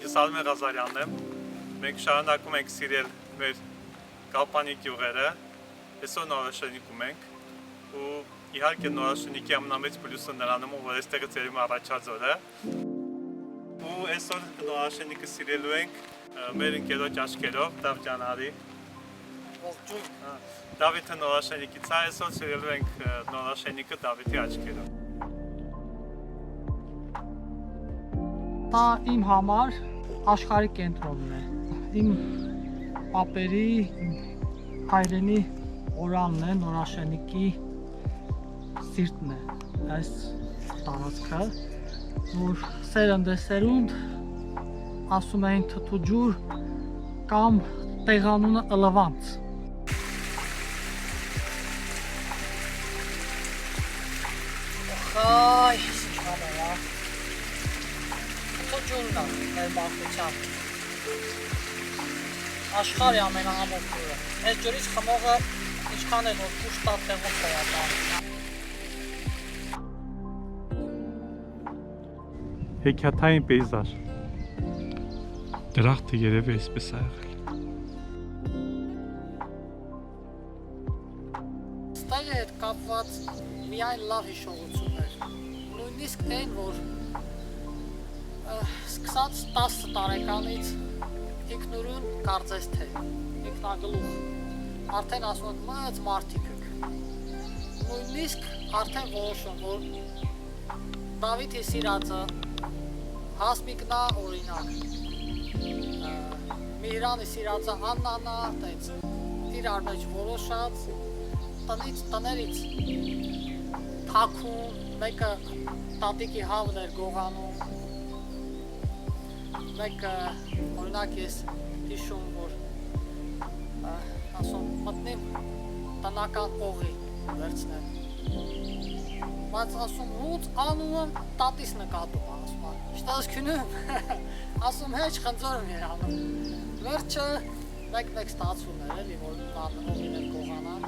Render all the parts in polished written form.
Ես Ալմեր Ղազարյանն եմ, մենք շարունակում ենք սիրել մեր Կալպանի գյուղերը, այսօր նորաշենիքում ենք ու իհարկե նորաշենիքի ամենամեծ պլյուսը նրանում, որ այստեղից երևում է առաջաձորը ու այսօր նորաշենիքը սիրելու ենք մեր ընկերոջ աչքերով, Դավթյան արի Դավիթը նորաշենիքից է, այսօր սիրելու ենք նորաշենիքը Դավիթի աչքերով Դա իմ համար աշխարհի կենտրոնն է, իմ պապերի, հայրենի օրանն է, նորաշենիքի սիրտն է այս տարածքը, որ սերնդեսերունդ ասում էին թթու ջուր կամ տեղանունը ըլվանց Այ, ինչ համերա ջուրն է մեր բախտությամբ աշխարհի ամենահամով ջուրը այս ջուրից խմողը ինչքան է որ կուշ տատ տեղում խոյատան Հեքիաթային պեյզաժ Դրախտը երևի այսպես է եղել Ստեղ է կապված միայն լավ հիշողություններ նույնիսկ այն որ սկսած 10 տարեկանից ինքնուրույն կարծես թե ինքնագլուխ արդեն ասում են մեծ մարդիկ եք նույնիսկ արդեն որոշում որ Դավիթի սիրածը Հասմիկնա օրինակ Միհրանի սիրածը Աննանա տենց իրար մեջ որոշած տներից թաքուն մեկը տատիկի հավն էր գողանում մեկը օրինակ ես հիշում որ ասում մտնեմ տնական օղի վերցնեմ բայց ասում ոնց անում եմ տատիս նկատում ասում շտաս քնում ասում հեչ խնձորում էր անում վերջը մեկ ստացվում էր էլի որ օղին էր գողանան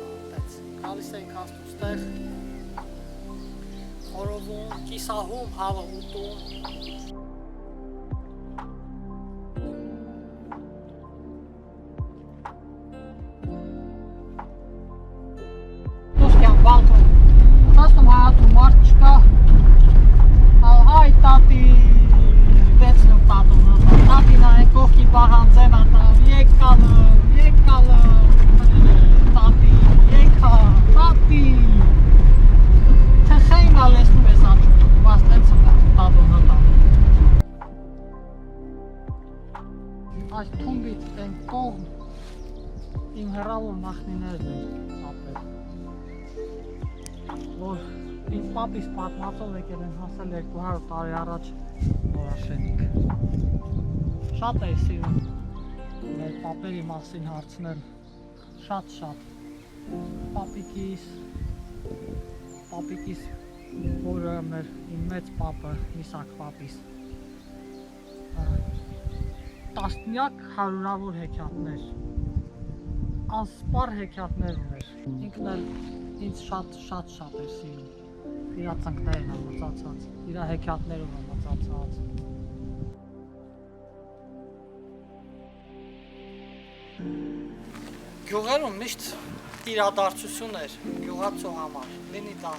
այդպես գալիս էինք հաստուստեղ խորովում կիսահում հավը ուտում Balkon. Tastum hayatım Marçka. Ay tati vecnu tatunu. Tatina ekoki bahanzena tam yekalı. Tati yeka. Tati. Teheyna lesnu mesajı. Basletsinler tatunu tam. Ay tumbit en kogn. Im heravu nachninerdi. Apet. Որ ինձ պապիս պատմածով եկել են հասել 200 տարի առաջ նորաշենիք շատ էի սիրում մեր պապերի մասին հարցնել շատ պապիկիս որը մեր իմ մեծ պապը Իսակ պապիս տասնյակ հարյուրավոր հեքիաթներ անսպար հեքիաթներ ուներ ինքն էլ ինձ շատ էր սիրում իրա ծնկներն ամացացած, իրա հեքիաթներով ամացացած Գյուղերում միշտ իրադարձություն էր գյուղացու համար, լինի դա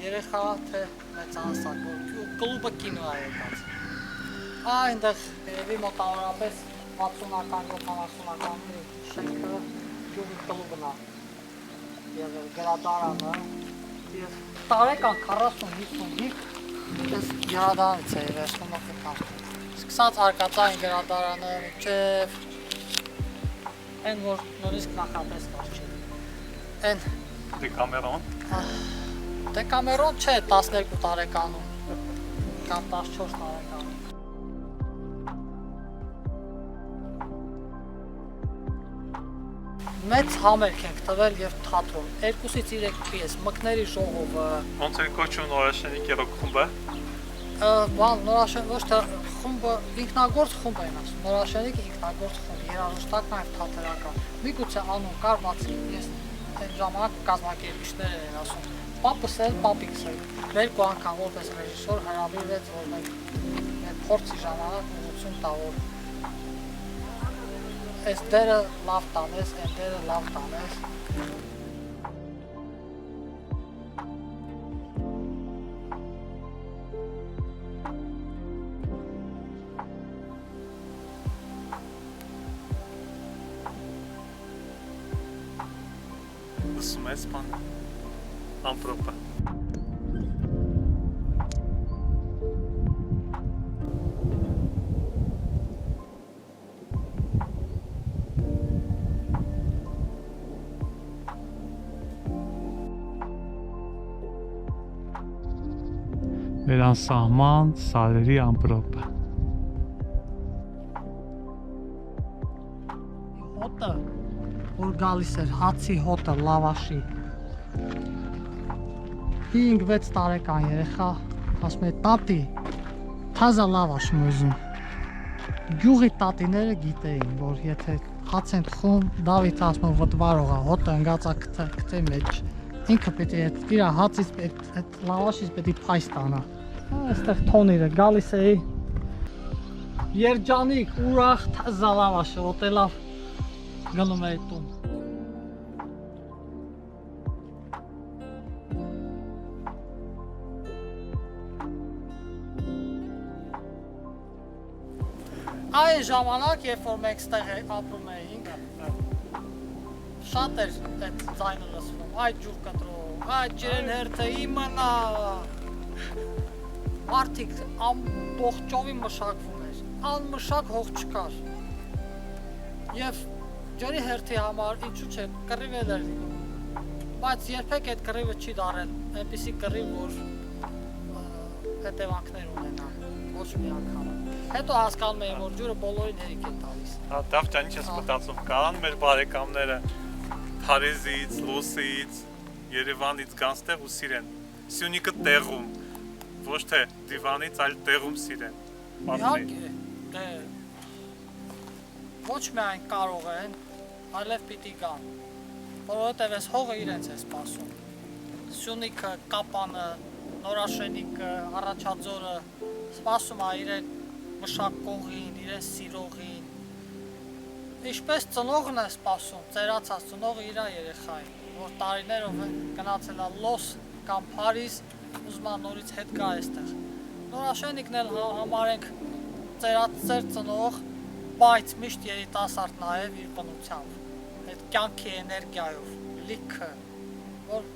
երեխա թե մեծահասակ, որ կլուբը կինո է եկած այնտեղ երևի մոտավորապես 60-ական, 70-ականների շենքը գյուղի կլուբն է եղել գրադարանը և տարեկան 40-55 ես գրադարանից էի վերցնում օգտան սկսած արկածային գրադարանը մինչև այն որ նույնիսկ նախապես կար չէ այն Դեկամերոն չէ 12 տարեկանում կամ 14 տարեկանում Մեծ համերգ ենք տվել և թատրոն, 2-ից 3 պիես, մկների ժողովը Ոնց էր կոչում նորաշենիքի ռոք խումբը? Նորաշենիք ոչ թե խումբը ինքնագործ խումբ են ասում, նորաշենիքը ինքնագործ խումբ, երաժշտական և թատերական Միգուցե անուն կար, բացի ես այն ժամանակ կազմակերպիչներ են ասում, պապս էլ, պապիկս էլ, երկու անգամ որպես ռեժիսոր հրավիրվեց, որ մենք փորձի ժամանակ ուղղություն տա, որ այս դերը լավ տանես, այն դերը լավ տանես։ Լսում ես, բան, ամպրոպը։ Վերանսահման սարերի ամպրոպը։ Հոտը, որ գալիս էր, հացի հոտը, լավաշի։ 5-6 տարեկան երեխա, ասում է, տատի, թազա լավաշ եմ ուզում։ Գյուղի տատիները գիտեին, որ եթե հաց են խում, Դավիթ ասում է, վտվարող է, հոտը ընգացա կտե մեջ։ Ինքը պետք է իր հացից, այդ լավաշից պետք է փայս տանա։ Այստեղ թոնիրը գալիս էի, երջանիկ, ուրախ, թազա լավաշը, հոտելավ գնում էի տուն։ Այն ժամանակ, երբ որ մենք ստեղ ապրում էինք, շատ էր այդ ձայնը լսվում, այդ ջուր կտրող, այդ ջրեն հերթը իմանա։ Մարդիկ ամբողջովին մշակվում էր, անմշակ հող չկար։ Եվ ջրի հերթի համար ինչու՞ չէ, կռիվ էլ էր լինում, բայց երբեք այդ կռիվը չի դարել, այնպիսի կռիվ, որ հետևանքներ ունենա, ոչ մի անգամ։ Հետո հասկանում էի, որ ջուրը բոլորին հերիք է տալիս։ Դավթյան, ինչ ես մտածում, կան մեր բարեկամները Փարիզից, Լոսից, Երևանից գանստեղ ու սիրեն։ Սյունիքը տեղում, ոչ թե դիվանից, այլ տեղում սիրեն։ Իհարկե, ոչ միայն կարող են, այլև պիտի գան, որովհետև այս հողը իրենց է սպասում։ Սյունիքը, Կապանը, Նորաշենիքը, Առաջաձորը սպասում է իրեն մշակողին, իրեն սիրողին։ Ինչպես ծնողն է սպասում, ծերացած ծնողը իր երեխային, որ տարիներով գնացել է Լոս կամ Փարիզ, ուզում է նորից հետ գա այստեղ։ Նորաշենիքն էլ համարենք ծեր ծնող, բայց միշտ երիտասարդ նաև իր բնությամբ, այդ կյանքի էներգիայով, լիքը, որ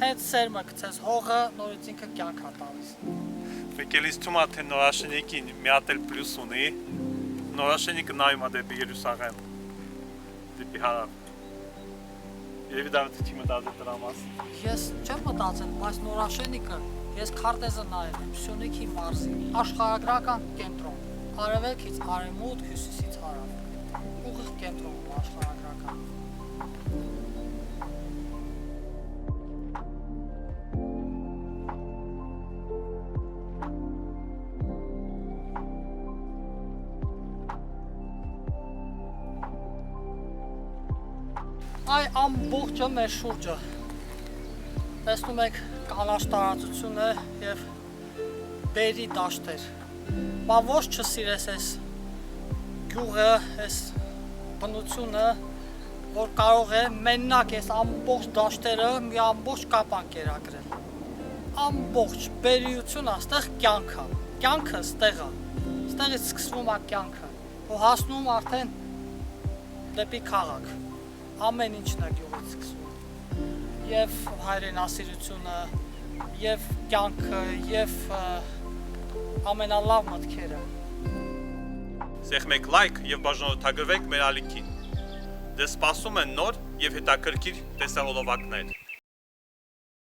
հետ սերմը գցես հողը, նորից ինքը կյանք է տալիս։ Եկելիս թվում է, թե Նորաշենիքին մի հատ էլ պլյուս ունի, Նորաշենիքը նայում է դեպի Երուսաղեմ, դեպի հարավ։ Երևի Դավիթը չի մտածել դրա մասին։ Ես չեմ մտածել, բայց Նորաշենիքը, ես քարտեզը նայել եմ, Սյունիքի մարզի, աշխարհագրական կենտրոն, արևելքից արևմուտք, հյուսիսից հարավ, ուղիղ կենտրոնում աշխարհագրական։ Այ ամբողջը մեր շուրջը, տեսնում եք կանաչ տարածություն է և բերի դաշտեր, բա ոչ չսիրես ես գյուղը, ես բնությունը, որ կարող է մենակ ես ամբողջ դաշտերը մի ամբողջ կապան կերակրել, ամբողջ բերիությունը, ստեղ կյանքը, կյանքը ստեղ է, ստեղից սկսվում է կյանքը, ու հասնում արդեն դեպի քաղաք, ամեն ինչն է գյուղից սկսվում, և հայրենասիրությունը, և կյանքը, և ամենալավ մտքերը։ Սեղմեք լայք և բաժանորդագրվեք մեր ալիքին։ Դե սպասում են նոր և հետաքրքիր տեսահոլովակներ։